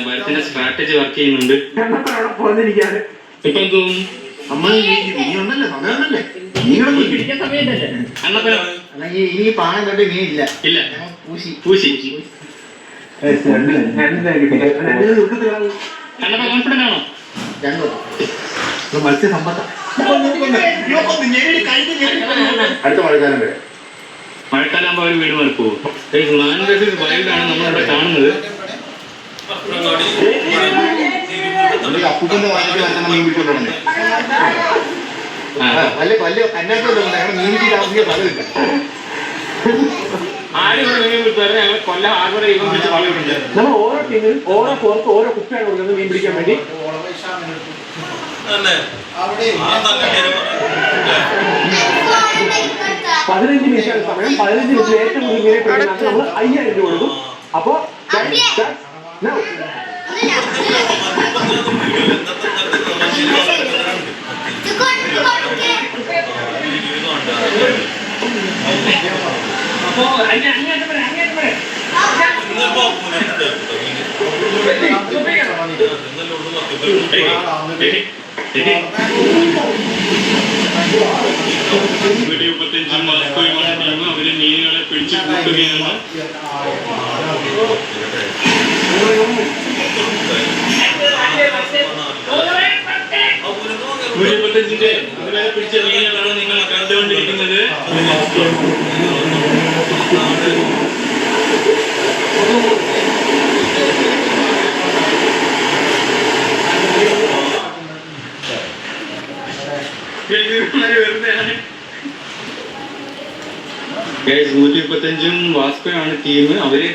ഭരത്തിന്റെ strategy work ചെയ്യുന്നുണ്ട്. ഇപ്പൊ തോന്നുന്നു ഈ പാണം തൊട്ട് മീനില്ല. ഇല്ല പൂശി കണ്ണപ്പ കോൺഫിഡന്റ് ആണോ? മത്സ്യസമ്പത്ത അടുത്ത മഴക്കാലം വരെ മഴക്കാലാകുമ്പോൾ അവർ വീട് മാറി പോകും. വൈൽഡാണ് നമ്മളിവിടെ കാണുന്നത്. അപ്പൂപ്പന്റെ വാങ്ങിട്ട് വരക്കണം മീൻ പിടിച്ചോണ്ടേ വലിയ വലിയ കന്നാറ്റുണ്ട് മീൻ പിടിച്ച് താമസിക്കാൻ സ്ഥലമില്ല. കൊല്ലം ആർവരെ നമ്മൾ ഓരോ ടീമിൽ ഓരോ പുറത്ത് ഓരോ കുപ്പിയാണ് കൊടുക്കുന്നത് മീൻ പിടിക്കാൻ വേണ്ടി. 15 മിനിറ്റാണ് സമയം. 15 മിനിറ്റിൽ ഏറ്റവും കൂടുതൽ മീനെ പിടിക്കുന്നത് നമ്മൾ 5000 രൂപ കൊടുക്കും. അപ്പോ അവര് മീനുകളെ പിടിച്ചു കൂട്ടുകയാണ്. പിടിച്ച മീനുകളാണ് നിങ്ങൾ കണ്ടുകൊണ്ടിരിക്കുന്നത്. വെറുതെയാണ്. 135 വാസ്കോയാണ് ടീം. അവര്